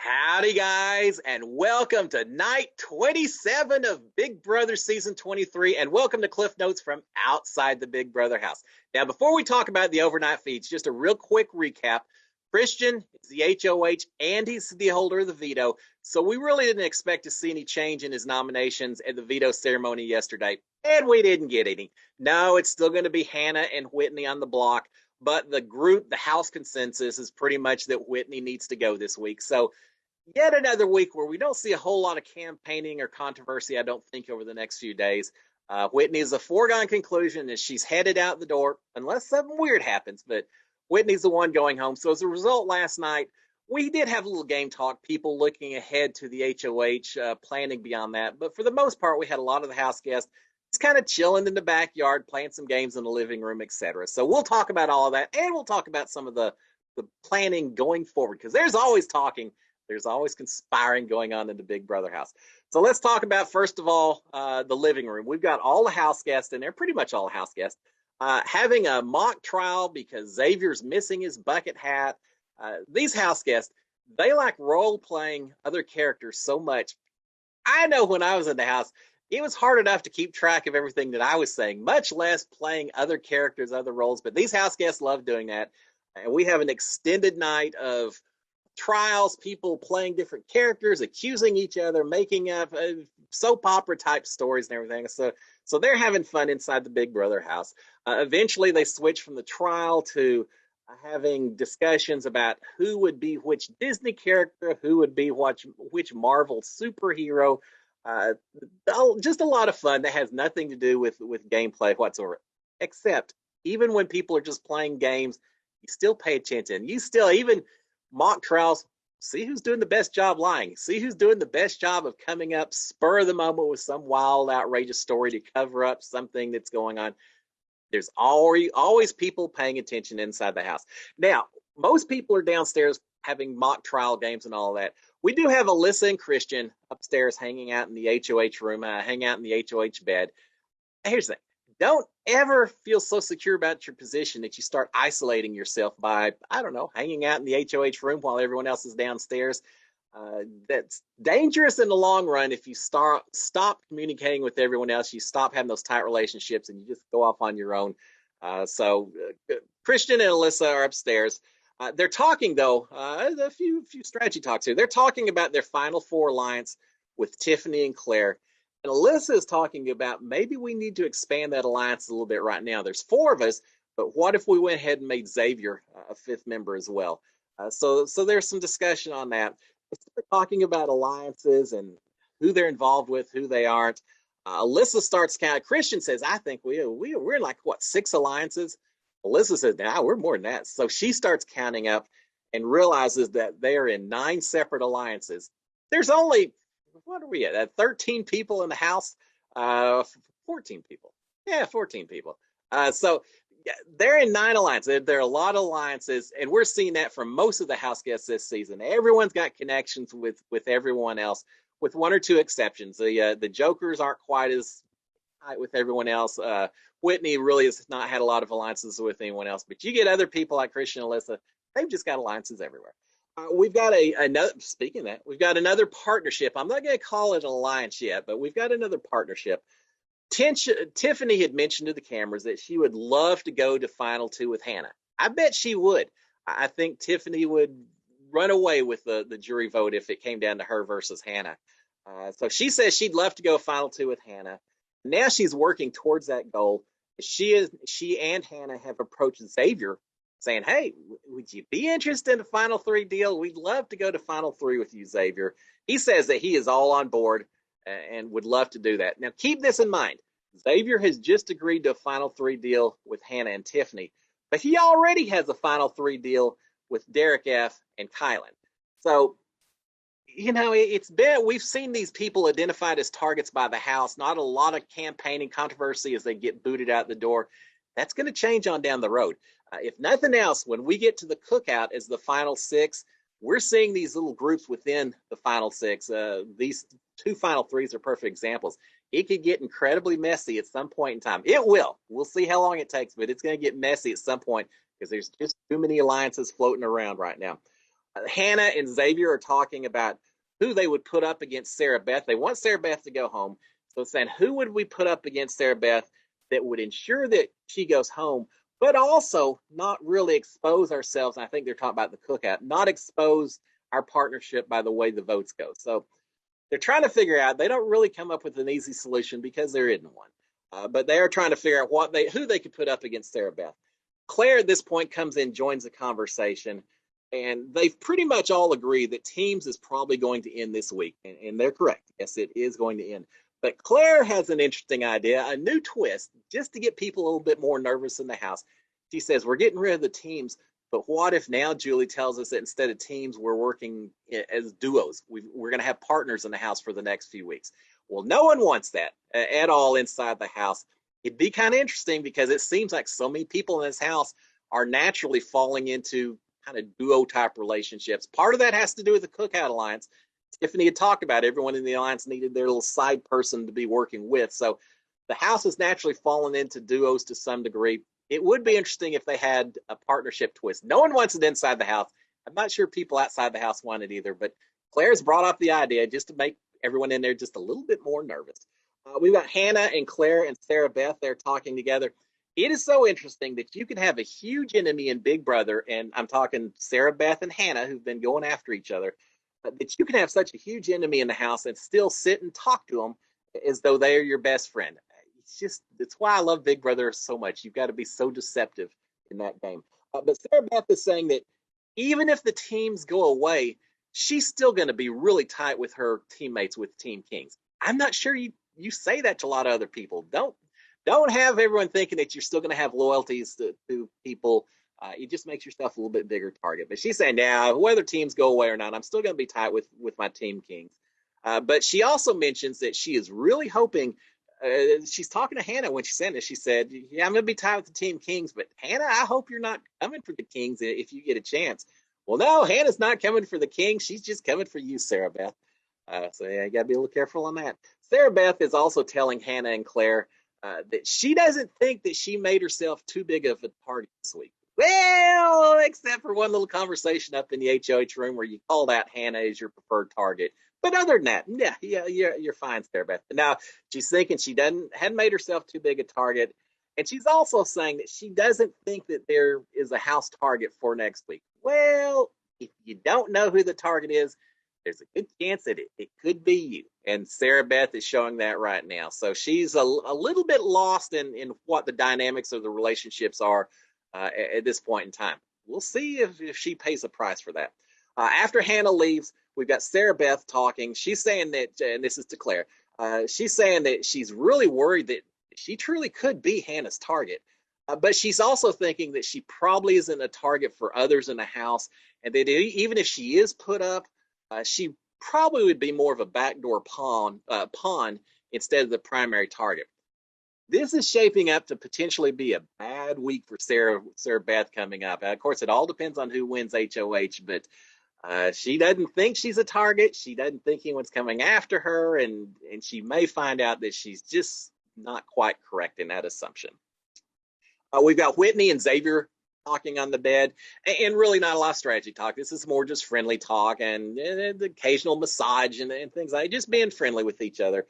Howdy, guys, and welcome to night 27 of Big Brother Season 23, and welcome to Cliff Notes from outside the Big Brother house. Now, before we talk about the overnight feeds, just a real quick recap. Christian is the HOH, and he's the holder of the veto, so we really didn't expect to see any change in his nominations at the veto ceremony yesterday, and we didn't get any. No, it's still going to be Hannah and Whitney on the block, but the house consensus is pretty much that Whitney needs to go this week. So yet another week where we don't see a whole lot of campaigning or controversy, I don't think, over the next few days. Whitney is a foregone conclusion as she's headed out the door, unless something weird happens, but Whitney's the one going home. So as a result, last night, we did have a little game talk, people looking ahead to the HOH, planning beyond that. But for the most part, we had a lot of the house guests just kind of chilling in the backyard, playing some games in the living room, etc. So we'll talk about all of that, and we'll talk about some of the planning going forward, because there's always talking. There's always conspiring going on in the Big Brother house. So let's talk about, first of all, the living room. We've got all the house guests in there, pretty much all the house guests, having a mock trial because Xavier's missing his bucket hat. These house guests, they like role-playing other characters so much. I know when I was in the house, it was hard enough to keep track of everything that I was saying, much less playing other characters, other roles. But these house guests love doing that. And we have an extended night of trials, people playing different characters, accusing each other, making up soap opera type stories and everything. So they're having fun inside the Big Brother house. Eventually, they switch from the trial to having discussions about who would be which Disney character, who would be which Marvel superhero. Just a lot of fun that has nothing to do with gameplay whatsoever. Except even when people are just playing games, you still pay attention. You still even mock trials, see who's doing the best job lying, see who's doing the best job of coming up spur of the moment with some wild, outrageous story to cover up something that's going on. There's always people paying attention inside the house. Now, most people are downstairs having mock trial games and all that. We do have Alyssa and Christian upstairs hanging out in the HOH room, hang out in the HOH bed. Here's the thing. Don't ever feel so secure about your position that you start isolating yourself by, I don't know, hanging out in the HOH room while everyone else is downstairs. That's dangerous in the long run if you stop communicating with everyone else, you stop having those tight relationships, and you just go off on your own. So Christian and Alyssa are upstairs. They're talking, though, a few strategy talks here. They're talking about their Final Four alliance with Tiffany and Claire. And Alyssa is talking about maybe we need to expand that alliance a little bit right now. There's four of us, but what if we went ahead and made Xavier a fifth member as well? So there's some discussion on that. They're talking about alliances and who they're involved with, who they aren't. Alyssa starts counting. Christian says, I think we're in like, what, 6 alliances? Alyssa says, nah, we're more than that. So she starts counting up and realizes that they are in 9 separate alliances. There's only, what are we at? 13 people in the house? 14 people. Yeah, 14 people. So yeah, they're in 9 alliances. There are a lot of alliances, and we're seeing that from most of the house guests this season. Everyone's got connections with everyone else, with one or two exceptions. The Jokers aren't quite as tight with everyone else. Whitney really has not had a lot of alliances with anyone else, but you get other people like Christian and Alyssa, they've just got alliances everywhere. We've got another, speaking of that, we've got another partnership. I'm not going to call it an alliance yet, but we've got another partnership. Tiffany had mentioned to the cameras that she would love to go to Final Two with Hannah. I bet she would. I think Tiffany would run away with the jury vote if it came down to her versus Hannah. So she says she'd love to go Final Two with Hannah. Now she's working towards that goal. She and Hannah have approached Xavier saying, hey, would you be interested in a Final Three deal? We'd love to go to Final Three with you, Xavier. He says that he is all on board and would love to do that. Now, keep this in mind. Xavier has just agreed to a Final Three deal with Hannah and Tiffany, but he already has a Final Three deal with Derek F. and Kylan. So, we've seen these people identified as targets by the house, not a lot of campaigning controversy as they get booted out the door. That's going to change on down the road. If nothing else, when we get to the cookout as the final 6, we're seeing these little groups within the final 6. These 2 final 3s are perfect examples. It could get incredibly messy at some point in time. It will. We'll see how long it takes, but it's going to get messy at some point because there's just too many alliances floating around right now. Hannah and Xavier are talking about who they would put up against Sarah Beth. They want Sarah Beth to go home. So it's saying, who would we put up against Sarah Beth that would ensure that she goes home, but also not really expose ourselves? And I think they're talking about the cookout, not expose our partnership by the way the votes go. So they're trying to figure out. They don't really come up with an easy solution because there isn't one. But they are trying to figure out who they could put up against Sarah Beth. Claire at this point comes in, joins the conversation, and they've pretty much all agreed that teams is probably going to end this week. And they're correct. Yes, it is going to end. But Claire has an interesting idea, a new twist, just to get people a little bit more nervous in the house. She says, we're getting rid of the teams, but what if now Julie tells us that instead of teams, we're working as duos? We're going to have partners in the house for the next few weeks. Well, no one wants that at all inside the house. It'd be kind of interesting because it seems like so many people in this house are naturally falling into kind of duo type relationships. Part of that has to do with the Cookout Alliance. Tiffany had talked about everyone in the alliance needed their little side person to be working with. So the house has naturally fallen into duos to some degree. It would be interesting if they had a partnership twist. No one wants it inside the house. I'm not sure people outside the house want it either, but Claire's brought up the idea just to make everyone in there just a little bit more nervous. We've got Hannah and Claire and Sarah Beth there talking together. It is so interesting that you can have a huge enemy in Big Brother, and I'm talking Sarah Beth and Hannah, who've been going after each other, that you can have such a huge enemy in the house and still sit and talk to them as though they are your best friend. It's why I love Big Brother so much. You've got to be so deceptive in that game. But Sarah Beth is saying that even if the teams go away, she's still going to be really tight with her teammates with Team Kings. I'm not sure you say that to a lot of other people. Don't have everyone thinking that you're still going to have loyalties to people. It just makes yourself a little bit bigger target. But she's saying, now, whether teams go away or not, I'm still going to be tight with my Team Kings. But she also mentions that she is really hoping. She's talking to Hannah when she said this. She said, yeah, I'm going to be tied with the Team Kings, but Hannah, I hope you're not coming for the Kings if you get a chance. Well, no, Hannah's not coming for the Kings. She's just coming for you, Sarah Beth. So yeah, you got to be a little careful on that. Sarah Beth is also telling Hannah and Claire that she doesn't think that she made herself too big of a target this week. Well, except for one little conversation up in the HOH room where you called out Hannah as your preferred target. But other than that, yeah, you're fine, Sarah Beth. Now, she's thinking she hadn't made herself too big a target. And she's also saying that she doesn't think that there is a house target for next week. Well, if you don't know who the target is, there's a good chance that it could be you. And Sarah Beth is showing that right now. So she's a little bit lost in what the dynamics of the relationships are at this point in time. We'll see if she pays a price for that. After Hannah leaves, we've got Sarah Beth talking. She's saying that, and this is to Claire, she's saying that she's really worried that she truly could be Hannah's target. But she's also thinking that she probably isn't a target for others in the house, and that even if she is put up, she probably would be more of a backdoor pawn instead of the primary target. This is shaping up to potentially be a bad week for Sarah Beth coming up. Of course, it all depends on who wins HOH, but she doesn't think she's a target. She doesn't think anyone's coming after her, and she may find out that she's just not quite correct in that assumption. We've got Whitney and Xavier talking on the bed, and really not a lot of strategy talk. This is more just friendly talk and the occasional massage and things like that, just being friendly with each other.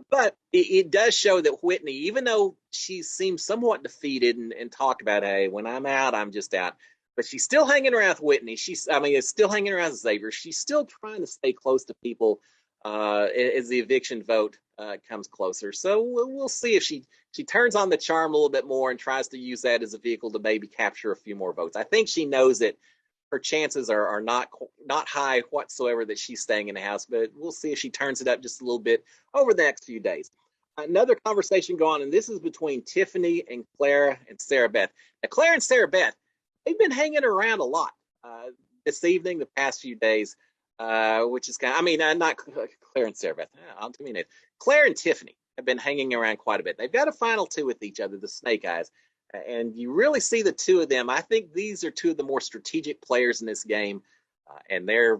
But it does show that Whitney, even though she seems somewhat defeated and talked about, hey, when I'm out, I'm just out. But she's still hanging around with Whitney. It's still hanging around with Xavier. She's still trying to stay close to people as the eviction vote comes closer. So we'll see if she turns on the charm a little bit more and tries to use that as a vehicle to maybe capture a few more votes. I think she knows that her chances are not high whatsoever that she's staying in the house, but we'll see if she turns it up just a little bit over the next few days. Another conversation going on, and this is between Tiffany and Claire and Sarah Beth. Now, Claire and Sarah Beth, they've been hanging around a lot this evening, the past few days, which is not Claire and Sarah Beth. Claire and Tiffany have been hanging around quite a bit. They've got a final two with each other, the Snake Eyes. And you really see the two of them. I think these are two of the more strategic players in this game, and they're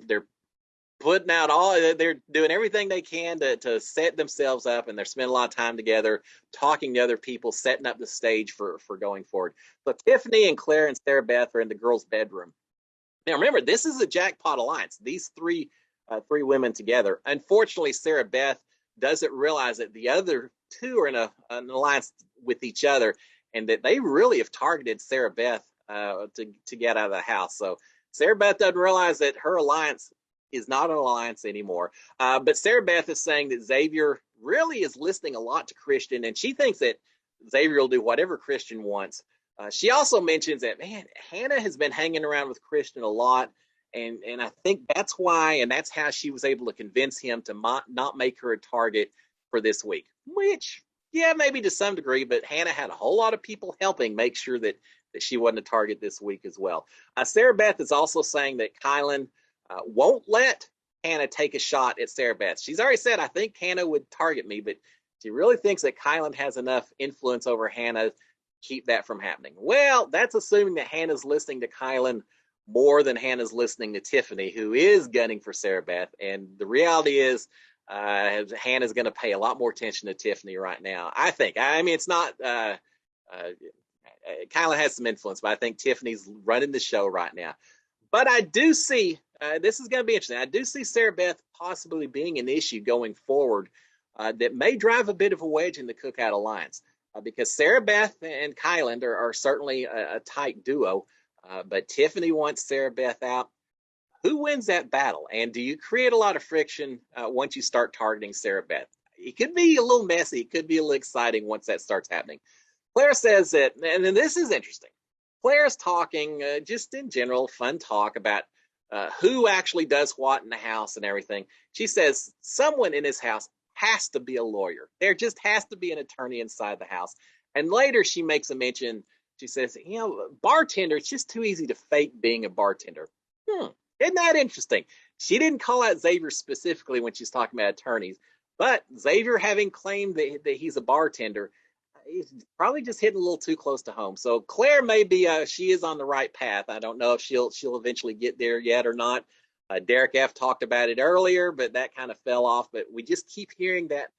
putting out they're doing everything they can to set themselves up, and they're spending a lot of time together, talking to other people, setting up the stage for going forward. So Tiffany and Claire and Sarah Beth are in the girls' bedroom, Now, remember, this is a jackpot alliance. These three women together. Unfortunately, Sarah Beth doesn't realize that the other two are in an alliance with each other, and that they really have targeted Sarah Beth to get out of the house. So Sarah Beth doesn't realize that her alliance is not an alliance anymore. But Sarah Beth is saying that Xavier really is listening a lot to Christian, and she thinks that Xavier will do whatever Christian wants. She also mentions that, man, Hannah has been hanging around with Christian a lot, and I think that's why, and that's how she was able to convince him to not make her a target for this week. Which, yeah, maybe to some degree, but Hannah had a whole lot of people helping make sure that she wasn't a target this week as well. Sarah Beth is also saying that Kylan won't let Hannah take a shot at Sarah Beth. She's already said, I think Hannah would target me, but she really thinks that Kylan has enough influence over Hannah to keep that from happening. Well, that's assuming that Hannah's listening to Kylan more than Hannah's listening to Tiffany, who is gunning for Sarah Beth. And the reality is, Hannah's going to pay a lot more attention to Tiffany right now. I think. I mean, it's not. Kylan has some influence, but I think Tiffany's running the show right now. But I do see. This is going to be interesting. I do see Sarah Beth possibly being an issue going forward that may drive a bit of a wedge in the Cookout Alliance. Because Sarah Beth and Kylan are certainly a tight duo. But Tiffany wants Sarah Beth out. Who wins that battle? And do you create a lot of friction once you start targeting Sarah Beth? It could be a little messy. It could be a little exciting once that starts happening. Claire says that, and then this is interesting. Claire's talking just in general, fun talk about who actually does what in the house and everything. She says someone in this house has to be a lawyer. There just has to be an attorney inside the house. And later she makes a mention. She says, bartender, it's just too easy to fake being a bartender. Isn't that interesting? She didn't call out Xavier specifically when she's talking about attorneys, but Xavier having claimed that he's a bartender, he's probably just hitting a little too close to home. So Claire may be, she is on the right path. I don't know if she'll eventually get there yet or not. Derek F. talked about it earlier, but that kind of fell off. But we just keep hearing that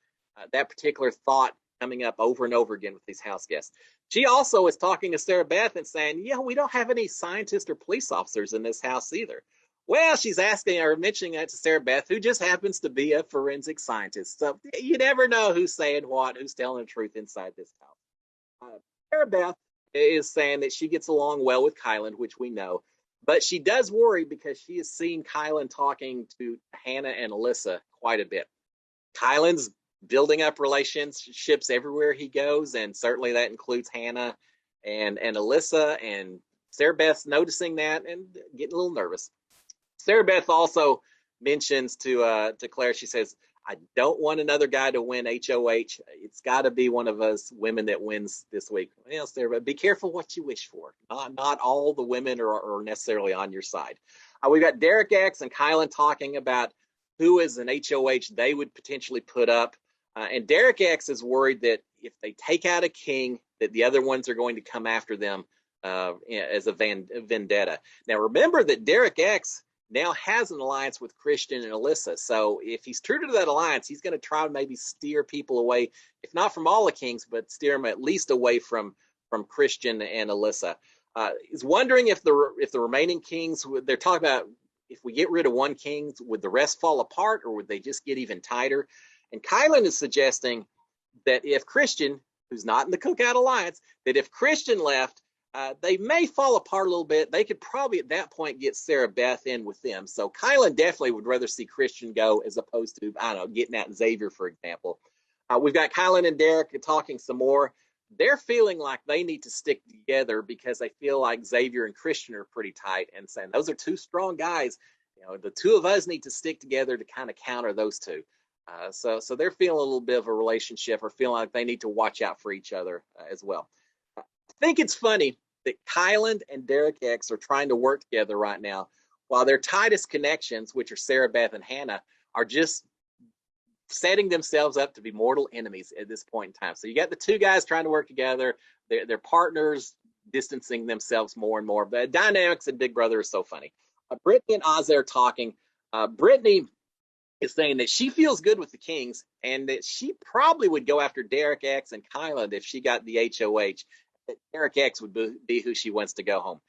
particular thought coming up over and over again with these house guests. She also is talking to Sarah Beth and saying, we don't have any scientists or police officers in this house either. Well, she's asking or mentioning that to Sarah Beth, who just happens to be a forensic scientist. So you never know who's saying what, who's telling the truth inside this house. Sarah Beth is saying that she gets along well with Kylan, which we know, but she does worry because she has seen Kylan talking to Hannah and Alyssa quite a bit. Kylan's building up relationships everywhere he goes, and certainly that includes Hannah and Alyssa, and Sarah Beth's noticing that and getting a little nervous. Sarah Beth also mentions to Claire, she says, I don't want another guy to win HOH. It's got to be one of us women that wins this week. Well, Sarah Beth, be careful what you wish for. Not all the women are necessarily on your side. We've got Derek X and Kylan talking about who is an HOH they would potentially put up. And Derek X is worried that if they take out a king, that the other ones are going to come after them as a vendetta. Now, remember that Derek X now has an alliance with Christian and Alyssa. So if he's true to that alliance, he's going to try to maybe steer people away, if not from all the kings, but steer them at least away from Christian and Alyssa. He's wondering if the remaining kings, they're talking about if we get rid of one king, would the rest fall apart or would they just get even tighter? And Kylan is suggesting that if Christian, who's not in the Cookout Alliance, that if Christian left, they may fall apart a little bit. They could probably at that point get Sarah Beth in with them. So Kylan definitely would rather see Christian go as opposed to, I don't know, getting at Xavier, for example. We've got Kylan and Derek talking some more. They're feeling like they need to stick together because they feel like Xavier and Christian are pretty tight and saying those are two strong guys. The two of us need to stick together to kind of counter those two. So they're feeling a little bit of a relationship or feeling like they need to watch out for each other as well. I think it's funny that Kylan and Derek X are trying to work together right now while their tightest connections, which are Sarah Beth and Hannah, are just setting themselves up to be mortal enemies at this point in time. So you got the two guys trying to work together, their partners distancing themselves more and more. The dynamics in Big Brother is so funny. Brittany and Oz are talking. Brittany is saying that she feels good with the Kings and that she probably would go after Derek X and Kylan if she got the HOH. That Derek X would be who she wants to go home.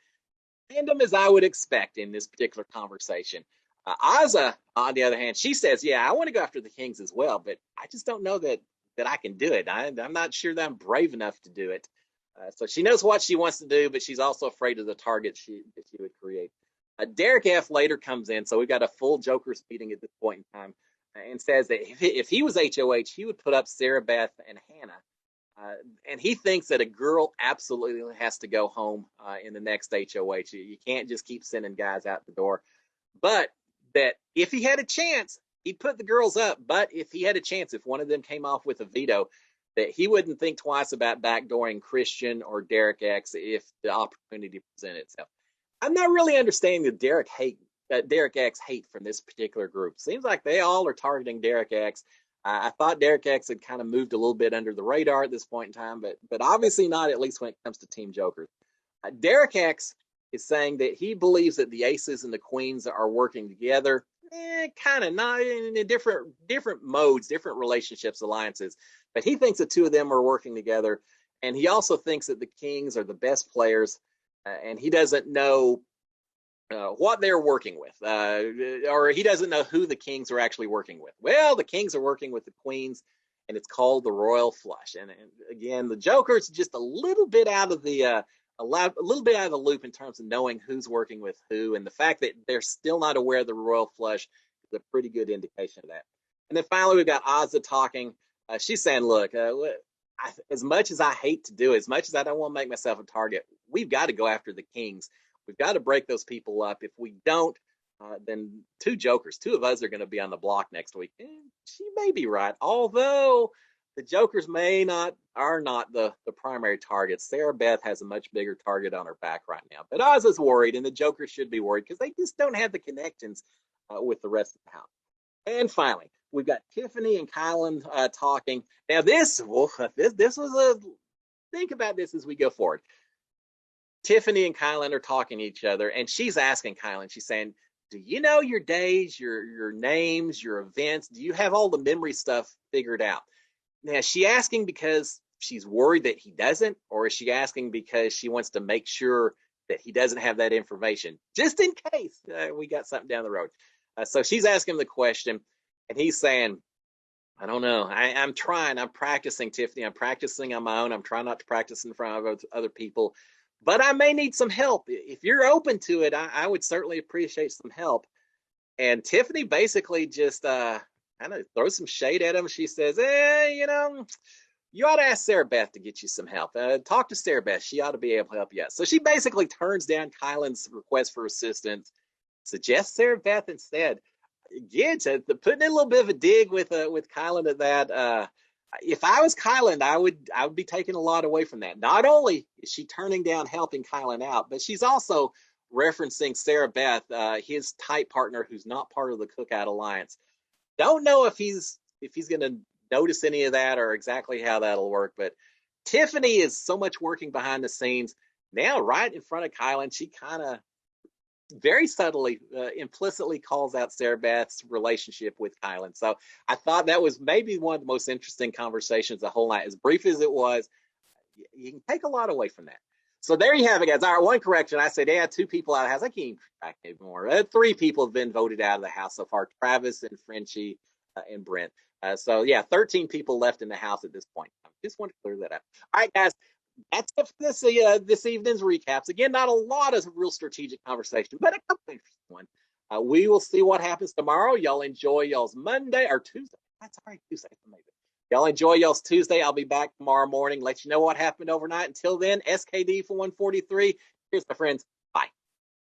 random as I would expect in this particular conversation. Azza, on the other hand, she says, "Yeah, I want to go after the Kings as well, but I just don't know that I can do it. I'm not sure that I'm brave enough to do it." So she knows what she wants to do, but she's also afraid of the target that she would create. Derek F later comes in, so we've got a full Joker's meeting at this point in time, and says that if he was HOH, he would put up Sarah Beth and Hannah. And he thinks that a girl absolutely has to go home in the next HOH. You can't just keep sending guys out the door. But that if he had a chance, he'd put the girls up. But if he had a chance, if one of them came off with a veto, that he wouldn't think twice about backdooring Christian or Derek X if the opportunity presented itself. I'm not really understanding the Derek X hate from this particular group. Seems like they all are targeting Derek X. I thought Derek X had kind of moved a little bit under the radar at this point in time, but obviously not, at least when it comes to Team Jokers. Derek X is saying that he believes that the aces and the queens are working together, kind of not in different modes, different relationships, alliances, but he thinks the two of them are working together, and he also thinks that the kings are the best players, and he doesn't know what they're working with, or he doesn't know who the kings are actually working with. Well, the kings are working with the queens, and it's called the Royal Flush. And again, the Joker's just a little bit out of the a little bit out of the loop in terms of knowing who's working with who, and the fact that they're still not aware of the Royal Flush is a pretty good indication of that. And then finally, we've got Azza talking. She's saying, "Look, as much as I hate to do it, as much as I don't want to make myself a target, we've got to go after the kings. We've got to break those people up. If we don't, then two Jokers, two of us are going to be on the block next week." And she may be right, although the Jokers are not the primary targets. Sarah Beth has a much bigger target on her back right now. But Oz is worried, and the Jokers should be worried because they just don't have the connections with the rest of the house. And finally, we've got Tiffany and Kylan talking. Now, this was think about this as we go forward. Tiffany and Kylan are talking to each other, and she's asking Kylan, she's saying, "Do you know your days, your names, your events? Do you have all the memory stuff figured out?" Now, is she asking because she's worried that he doesn't, or is she asking because she wants to make sure that he doesn't have that information, just in case we got something down the road? So she's asking him the question, and he's saying, "I don't know. I'm trying. I'm practicing, Tiffany. I'm practicing on my own. I'm trying not to practice in front of other people, but I may need some help. If you're open to it, I would certainly appreciate some help." And Tiffany basically just kind of throws some shade at him. She says, you ought to ask Sarah Beth to get you some help. Talk to Sarah Beth. She ought to be able to help you out. So she basically turns down Kylan's request for assistance, suggests Sarah Beth instead. Again, putting in a little bit of a dig with Kylan at that. If I was Kylan, I would be taking a lot away from that. Not only is she turning down helping Kylan out, but she's also referencing Sarah Beth, his tight partner who's not part of the Cookout Alliance. Don't know if he's going to notice any of that or exactly how that'll work, but Tiffany is so much working behind the scenes now, right in front of Kylan. She kind of very subtly, implicitly calls out Sarah Beth's relationship with Kylan. So I thought that was maybe one of the most interesting conversations the whole night. As brief as it was, you can take a lot away from that. So there you have it, guys. All right, one correction. I said, yeah, two people out of the house. I can't even track anymore. Three people have been voted out of the house so far: Travis and Frenchie and Brent. So yeah, 13 people left in the house at this point. I just want to clear that up. All right, guys. That's it for this evening's recaps. Again, not a lot of real strategic conversation, but a couple of interesting ones. We will see what happens tomorrow. Y'all enjoy y'all's Monday or Tuesday. That's all right, Tuesday. Y'all enjoy y'all's Tuesday. I'll be back tomorrow morning. Let you know what happened overnight. Until then, SKD for 143. Here's my friends.